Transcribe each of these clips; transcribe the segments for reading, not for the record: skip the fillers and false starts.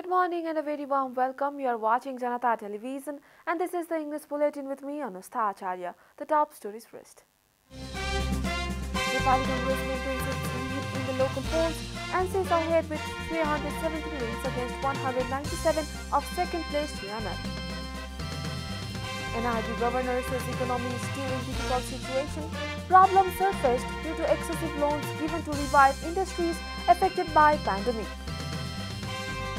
Good morning and a very warm welcome. You are watching JanataTelevision and this is the English Bulletin with me, Anustha Acharya. The top stories first. Nepali Congress maintains its lead in the local polls and stays ahead with 370 wins against 197 of second place UML. NRB governor says economy is still in difficult situation. Problems surfaced due to excessive loans given to revive industries affected by pandemic.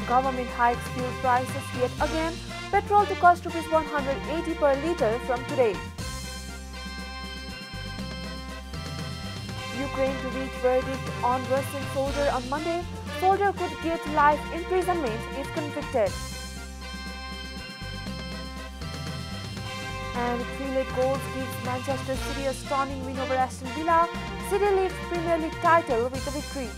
Government hikes fuel prices yet again. Petrol to cost ₹180 per litre from today. Ukraine to reach verdict on Russian soldier on Monday. Soldier could get life imprisonment if convicted. And 3 late goals gives Manchester City a stunning win over Aston Villa. City lifts Premier League title with a victory.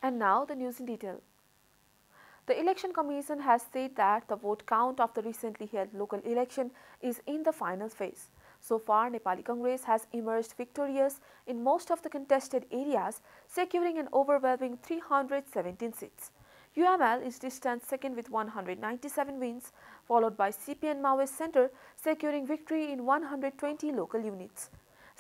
And now the news in detail. The Election Commission has said that the vote count of the recently held local election is in the final phase. So far, Nepali Congress has emerged victorious in most of the contested areas, securing an overwhelming 317 seats. UML is distant second with 197 wins, followed by CPN Maoist Centre securing victory in 120 local units.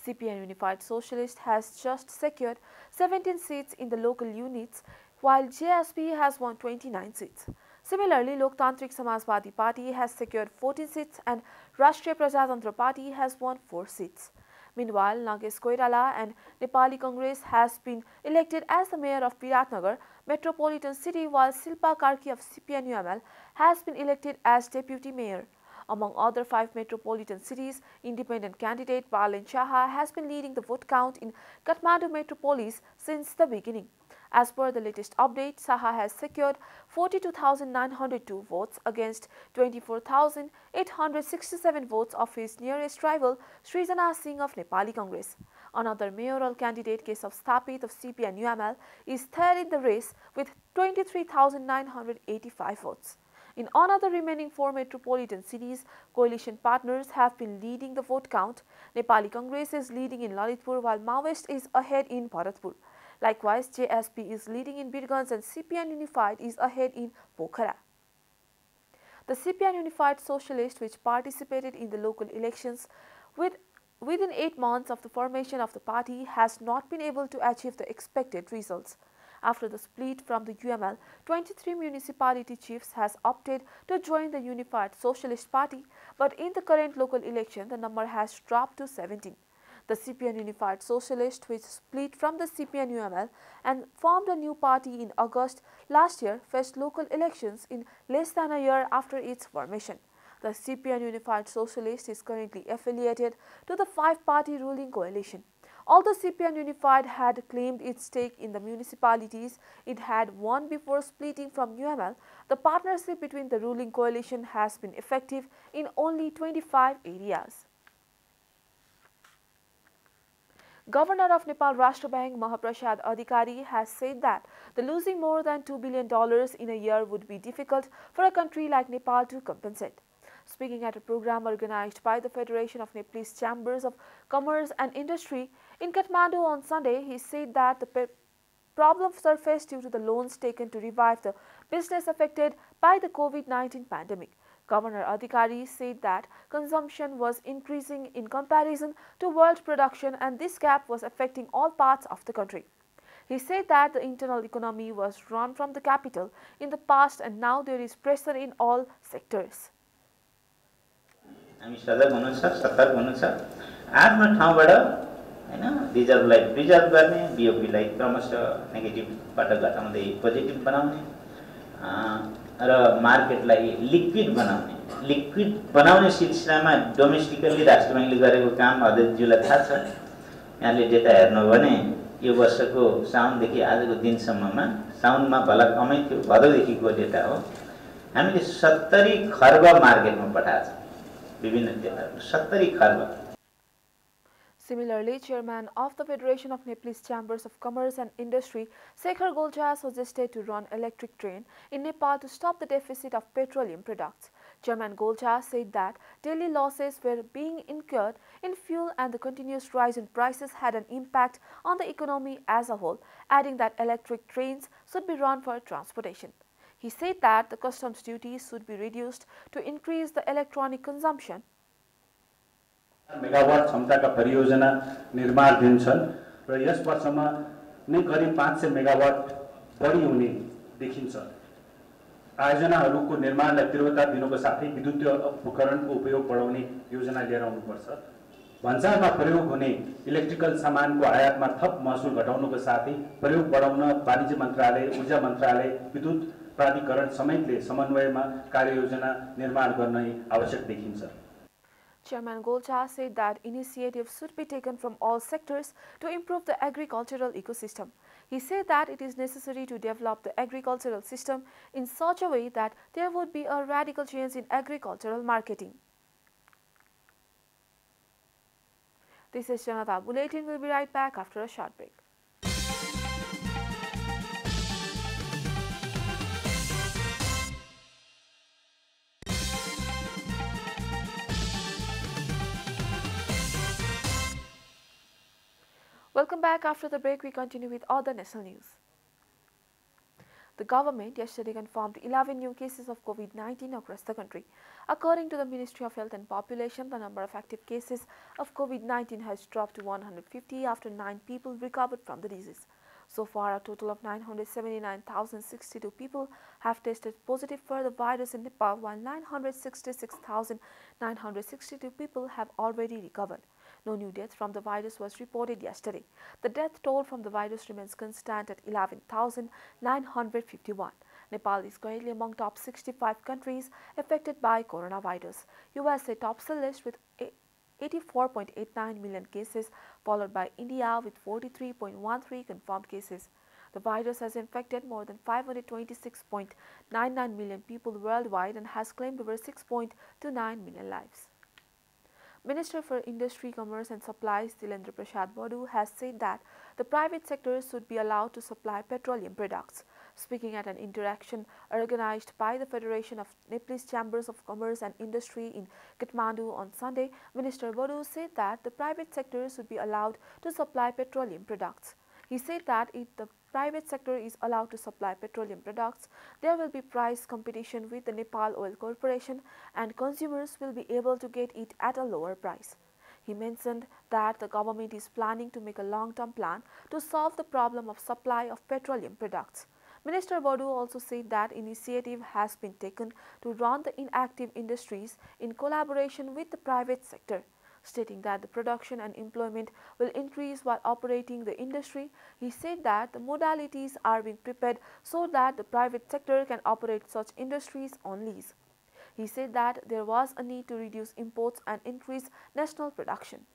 CPN Unified Socialist has just secured 17 seats in the local units, while JSP has won 29 seats. Similarly, Loktantrik Samajwadi Party has secured 14 seats and Rashtriya Prajatantra Party has won 4 seats. Meanwhile, Nagesh Koirala and Nepali Congress has been elected as the mayor of Viratnagar metropolitan city, while Silpa Karki of CPN UML has been elected as deputy mayor. Among other 5 metropolitan cities, independent candidate Balen Shaha has been leading the vote count in Kathmandu metropolis since the beginning. As per the latest update, Shaha has secured 42,902 votes against 24,867 votes of his nearest rival Srijana Singh of Nepali Congress. Another mayoral candidate Kesav Sthapit of CPN UML is third in the race with 23,985 votes. In another remaining 4 metropolitan cities, coalition partners have been leading the vote count. Nepali Congress is leading in Lalitpur while Maoist is ahead in Bharatpur. Likewise, JSP is leading in Birganj and CPN Unified is ahead in Pokhara. The CPN Unified Socialist, which participated in the local elections within 8 months of the formation of the party, has not been able to achieve the expected results. After the split from the UML, 23 municipality chiefs has opted to join the Unified Socialist Party, but in the current local election, the number has dropped to 17. The CPN Unified Socialist, which split from the CPN UML and formed a new party in August last year, faced local elections in less than a year after its formation. The CPN Unified Socialist is currently affiliated to the 5-party ruling coalition. Although CPN Unified had claimed its stake in the municipalities it had won before splitting from UML, the partnership between the ruling coalition has been effective in only 25 areas. Governor of Nepal Rashtra Bank Mahaprasad Adhikari has said that the losing more than $2 billion in a year would be difficult for a country like Nepal to compensate. Speaking at a program organized by the Federation of Nepalese Chambers of Commerce and Industry in Kathmandu on Sunday, he said that the problem surfaced due to the loans taken to revive the business affected by the COVID-19 pandemic. Governor Adhikari said that consumption was increasing in comparison to world production and this gap was affecting all parts of the country. He said that the internal economy was run from the capital in the past and now there is pressure in all sectors. हामी सजग हुनु छ, सतर्क हुनु छ। आफ्नो ठाउँबाट हैन रिजर्भलाई preserve गर्ने, बीओपीलाई क्रमशः नेगेटिभबाट घटाउँदै पोजिटिभ बनाउने र मार्केटलाई लिक्विड बनाउने सिलसिलामा डोमेस्टिकली राष्ट्र बैंकले गरेको काम अध्यक्षज्यूलाई थाहा छ। यहाँले डेटा हेर्नु भने यो वर्षको साउनदेखि आजको दिनसम्ममा साउनमा भला कमै थियो, भदौदेखिको डेटा हो। हामीले 70 खर्ब मार्केटमा पठाएको छ। विभिन्न देशहरुमा 70 Kharb. Similarly, Chairman of the Federation of Nepalese Chambers of Commerce and Industry, Shekhar Golcha, suggested to run electric train in Nepal to stop the deficit of petroleum products. Chairman Golcha said that daily losses were being incurred in fuel and the continuous rise in prices had an impact on the economy as a whole, adding that electric trains should be run for transportation. He said that the customs duties should be reduced to increase the electronic consumption. Megawatt क्षमताका परियोजना निर्माणाधीन छन् र yes वर्षमा नै करिब 500 megawatt बढी हुने देखिन्छ। आयोजनाहरूको निर्माणलाई तीव्रता दिनुको साथै विद्युतीय उपकरणको उपयोग बढाउने योजना लिएर आउनुपर्छ। भन्सारमा प्रयोग हुने इलेक्ट्रिकल सामानको आयातमा थप महसुल घटाउनुको साथै प्रयोग बढाउन वाणिज्य मन्त्रालय, ऊर्जा मन्त्रालय, विद्युत प्राधिकरण समेतले समन्वयमा कार्ययोजना निर्माण गर्न आवश्यक देखिन्छ। Chairman Golcha said that initiatives should be taken from all sectors to improve the agricultural ecosystem. He said that it is necessary to develop the agricultural system in such a way that there would be a radical change in agricultural marketing. This is Janata Bulletin. We'll be right back after a short break. Welcome back. After the break, we continue with other national news. The government yesterday confirmed 11 new cases of COVID-19 across the country. According to the Ministry of Health and Population, the number of active cases of COVID-19 has dropped to 150 after 9 people recovered from the disease. So far, a total of 979,062 people have tested positive for the virus in Nepal, while 966,962 people have already recovered. No new deaths from the virus was reported yesterday. The death toll from the virus remains constant at 11,951. Nepal is currently among top 65 countries affected by coronavirus. USA tops the list with 84.89 million cases, followed by India with 43.13 confirmed cases. The virus has infected more than 526.99 million people worldwide and has claimed over 6.29 million lives. Minister for Industry, Commerce and Supplies Tilendra Prasad Badu has said that the private sector should be allowed to supply petroleum products. Speaking at an interaction organized by the Federation of Nepalese Chambers of Commerce and Industry in Kathmandu on Sunday, Minister Badu said that the private sector should be allowed to supply petroleum products. He said that if the private sector is allowed to supply petroleum products, there will be price competition with the Nepal Oil Corporation and consumers will be able to get it at a lower price. He mentioned that the government is planning to make a long-term plan to solve the problem of supply of petroleum products. Minister Badu also said that initiative has been taken to run the inactive industries in collaboration with the private sector. Stating that the production and employment will increase while operating the industry, he said that the modalities are being prepared so that the private sector can operate such industries on lease. He said that there was a need to reduce imports and increase national production.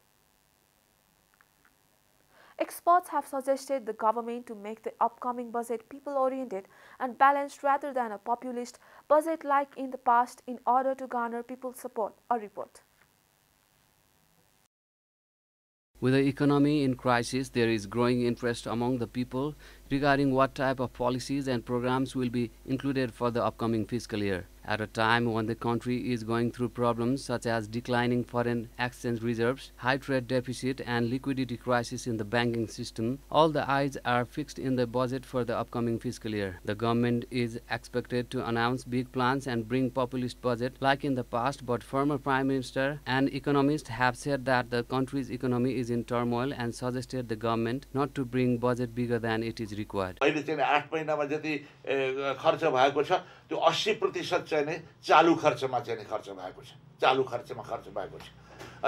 Experts have suggested the government to make the upcoming budget people-oriented and balanced rather than a populist budget like in the past in order to garner people's support. A report. With the economy in crisis, there is growing interest among the people regarding what type of policies and programs will be included for the upcoming fiscal year. At a time when the country is going through problems such as declining foreign exchange reserves, high trade deficit and liquidity crisis in the banking system, all the eyes are fixed in the budget for the upcoming fiscal year. The government is expected to announce big plans and bring populist budget like in the past, but former Prime Minister and economists have said that the country's economy is in turmoil and suggested the government not to bring budget bigger than it is required. अहिले चाहिँ 8 महिनामा जति खर्च भएको छ त्यो 80% चाहिँ नि चालु खर्चमा चाहिँ नि खर्च भएको छ चालु खर्चमा खर्च भएको छ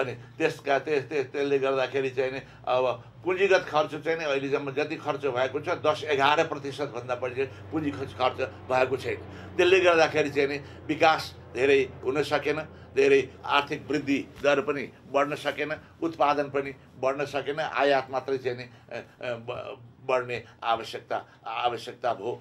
अनि त्यसले गर्दाखेरि चाहिँ नि अब पुँजीगत खर्च चाहिँ नि अहिले जम्मा जति खर्च भएको छ 10-11% भन्दा बढी पुँजी खर्च भएको छैन त्यसले गर्दाखेरि चाहिँ नि विकास धेरै हुन सकेन धेरै आर्थिक वृद्धि दर पनि बढ्न सकेन उत्पादन पनि बढ्न सकेन आयात मात्रै चाहिँ नि बढ्ने आवश्यकता भयो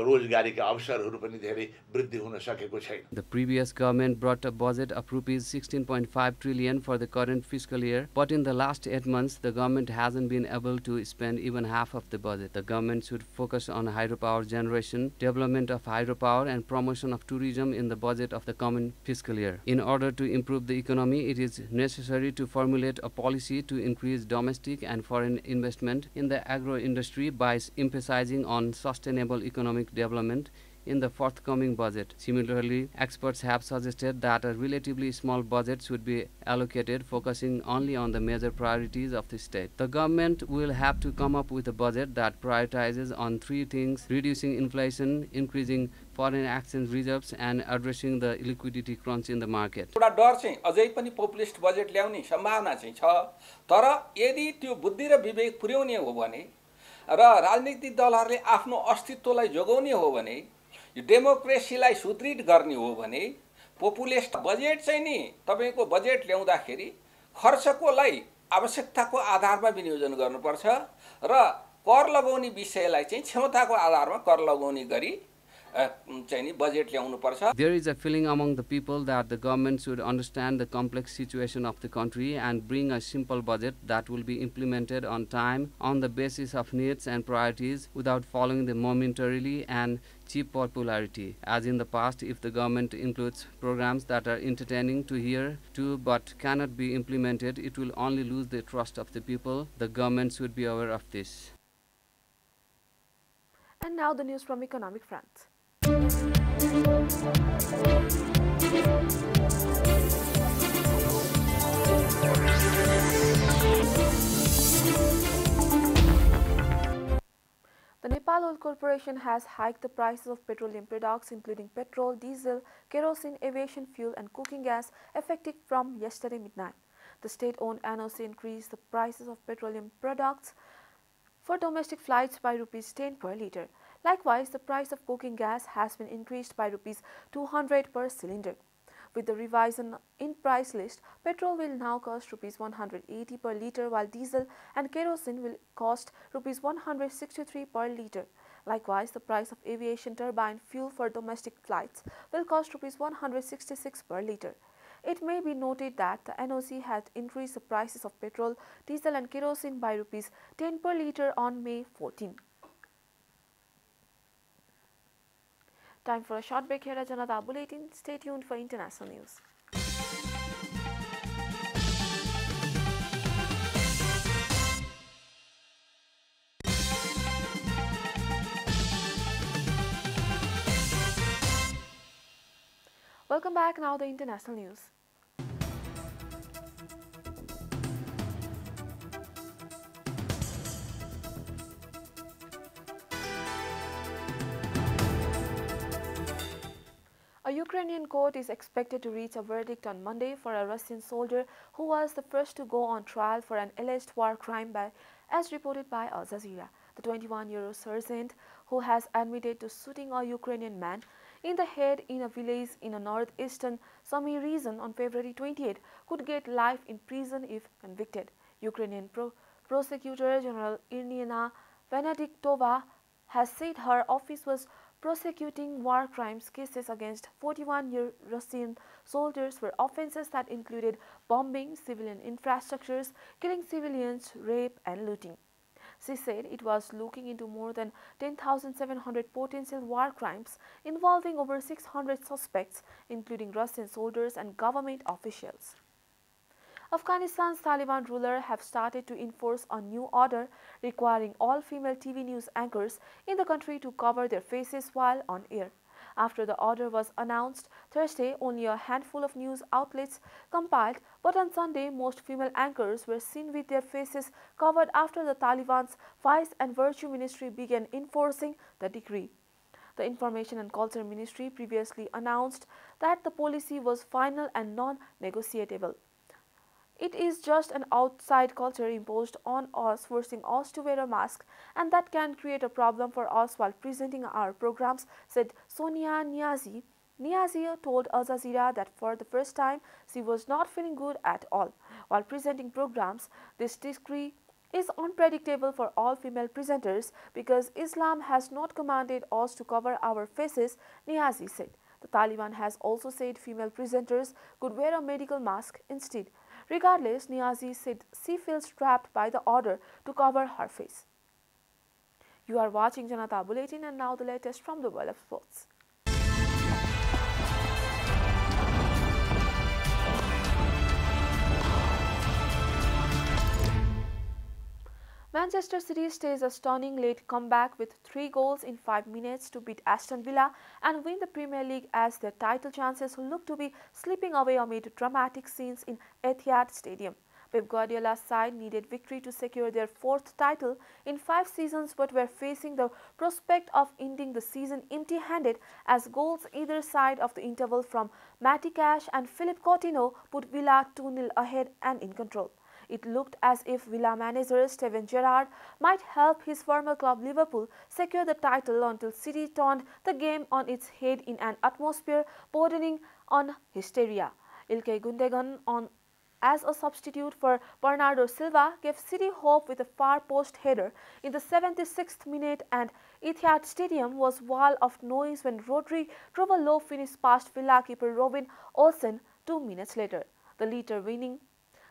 रोजगारीका अवसरहरू पनि धेरै वृद्धि हुन सकेको छैन The previous government brought a budget of rupees 16.5 trillion for the current fiscal year, but in the last 8 months the government hasn't been able to spend even half of the budget. The government should focus on hydropower generation, development of hydropower and promotion of tourism in the budget of the coming fiscal year. In order to improve the economy, it is necessary to formulate a policy to increase domestic and foreign investment in the agro industry by emphasizing on sustainable economic development in the forthcoming budget. Similarly, experts have suggested that a relatively small budget should be allocated, focusing only on the major priorities of the state. The government will have to come up with a budget that prioritizes on three things: reducing inflation, increasing foreign exchange reserves, and addressing the liquidity crunch in the market. एउटा डर चाहिँ अझै पनि populist budget ल्याउने सम्भावना चाहिँ छ, तर यदि त्यो बुद्धि र विवेक पुर्याउने हो भने र राजनीतिक दलहरूले आफ्नो अस्तित्वलाई जोगाउने हो भने, यो डेमोक्रेसीलाई सुदृढ गर्ने हो भने पपुलिस्ट बजेट चाहिँ नि तपाईको बजेट ल्याउँदाखेरि खर्चकोलाई आवश्यकताको आधारमा विनियोजन गर्नुपर्छ र कर लगाउने विषयलाई चाहिँ क्षमताको आधारमा कर लगाउने गरी There is a feeling among the people that the government should understand the complex situation of the country and bring a simple budget that will be implemented on time on the basis of needs and priorities without following the momentarily and cheap popularity. As in the past, if the government includes programs that are entertaining to hear to but cannot be implemented, it will only lose the trust of the people. The government should be aware of this. And now the news from economic front. The Nepal Oil Corporation has hiked the prices of petroleum products including petrol, diesel, kerosene, aviation fuel and cooking gas effective from yesterday midnight. The state-owned NOC increased the prices of petroleum products for domestic flights by Rs 10 per litre. Likewise, the price of cooking gas has been increased by Rs 200 per cylinder. With the revision in price list, petrol will now cost Rs 180 per litre, while diesel and kerosene will cost Rs 163 per litre. Likewise, the price of aviation turbine fuel for domestic flights will cost Rs 166 per litre. It may be noted that the NOC had increased the prices of petrol, diesel and kerosene by Rs 10 per litre on May 14. Time for a short break here at Janata Bulletin. Stay tuned for international news. Welcome back. Now the international news. A Ukrainian court is expected to reach a verdict on Monday for a Russian soldier who was the first to go on trial for an alleged war crime as reported by Al Jazeera. The 21-year-old sergeant, who has admitted to shooting a Ukrainian man in the head in a village in a northeastern Sumy region on February 28, could get life in prison if convicted. Ukrainian Prosecutor General Irina Venediktova has said her office was prosecuting war crimes cases against 41-year Russian soldiers for offenses that included bombing civilian infrastructures, killing civilians, rape and looting. She said it was looking into more than 10,700 potential war crimes involving over 600 suspects, including Russian soldiers and government officials. Afghanistan's Taliban rulers have started to enforce a new order requiring all female TV news anchors in the country to cover their faces while on air. After the order was announced Thursday, only a handful of news outlets compiled, but on Sunday, most female anchors were seen with their faces covered after the Taliban's Vice and Virtue Ministry began enforcing the decree. The Information and Culture Ministry previously announced that the policy was final and non-negotiable. It is just an outside culture imposed on us, forcing us to wear a mask, and that can create a problem for us while presenting our programs, said Sonia Niazi. Niazi told Al Jazeera that for the first time she was not feeling good at all while presenting programs. This decree is unpredictable for all female presenters because Islam has not commanded us to cover our faces, Niazi said. The Taliban has also said female presenters could wear a medical mask instead. Regardless, Niazi said she feels trapped by the order to cover her face. You are watching Janata Bulletin, and now the latest from the world of sports. Manchester City staged a stunning late comeback with 3 goals in 5 minutes to beat Aston Villa and win the Premier League as their title chances look to be slipping away amid dramatic scenes in Etihad Stadium. Pep Guardiola's side needed victory to secure their 4th title in 5 seasons but were facing the prospect of ending the season empty-handed as goals either side of the interval from Matty Cash and Philippe Coutinho put Villa 2-0 ahead and in control. It looked as if Villa manager Steven Gerrard might help his former club Liverpool secure the title until City turned the game on its head in an atmosphere bordering on hysteria. Ilkay Gundogan as a substitute for Bernardo Silva gave City hope with a far post header in the 76th minute, and Etihad Stadium was wall of noise when Rodri drove a low finish past Villa keeper Robin Olsen 2 minutes later. The later winning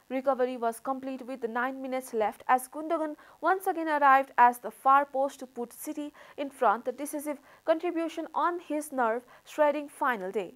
recovery was complete with 9 minutes left as Gundogan once again arrived as the far post to put City in front, the decisive contribution on his nerve-shredding final day.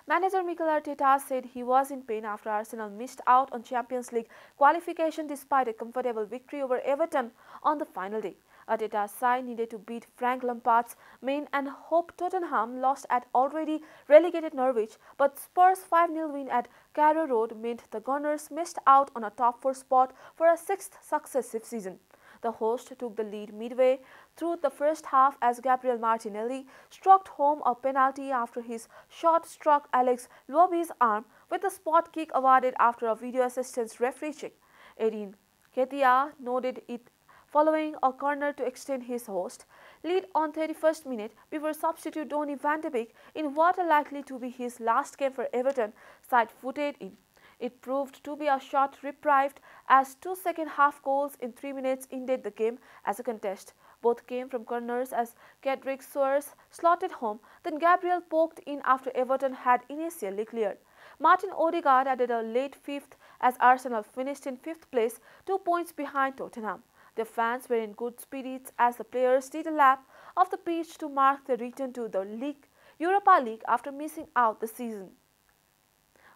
Manager Mikel Arteta said he was in pain after Arsenal missed out on Champions League qualification despite a comfortable victory over Everton on the final day. Arteta's side needed to beat Frank Lampard's men and hope Tottenham lost at already relegated Norwich, but Spurs' 5-0 win at Carrow Road meant the Gunners missed out on a top 4 spot for a 6th successive season. The host took the lead midway through the first half as Gabriel Martinelli struck home a penalty after his shot struck Alex Iwobi's arm, with a spot kick awarded after a video assistance referee check. Eddie Nketiah nodded it following a corner to extend his host lead on 31st minute before substitute Donny van de Beek in what are likely to be his last game for Everton side footed in. It proved to be a short reprieved as 2 second-half goals in 3 minutes ended the game as a contest. Both came from corners as Cedric Soares slotted home, then Gabriel poked in after Everton had initially cleared. Martin Odegaard added a late 5th as Arsenal finished in 5th place, 2 points behind Tottenham. The fans were in good spirits as the players did a lap of the pitch to mark their return to the Europa League after missing out the season.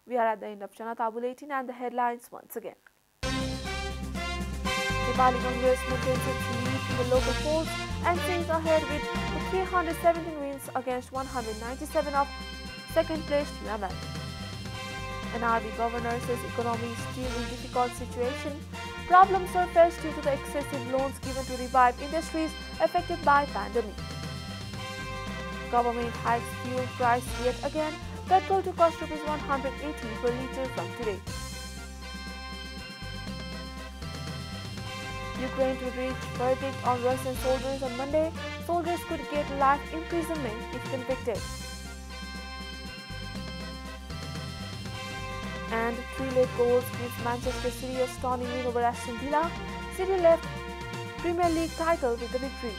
We are at the end of Janata Bulletin and the headlines once again. Nepali Congress maintains its lead in the local polls and stays ahead with 317 wins against 197 of second-placed Yemen. NRB governor says economy is still in difficult situation. Problems surfaced due to the excessive loans given to revive industries affected by pandemic. Government hikes fuel price yet again. Petrol to cost rupees 180 per litre from today. Ukraine to reach verdict on Russian soldiers on Monday. Soldiers could get life imprisonment if convicted. And 3 late goals gives Manchester City a stunning win over Aston Villa. City left Premier League title with the victory.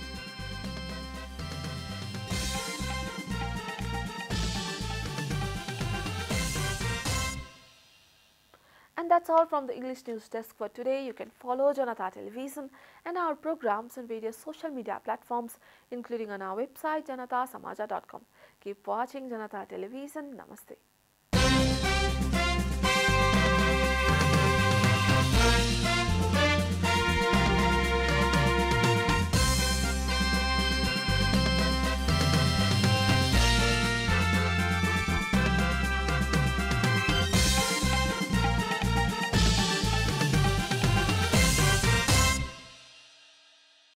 And that's all from the English News Desk for today. You can follow Janata Television and our programs on various social media platforms, including on our website janataSamaja.com. Keep watching Janata Television. Namaste.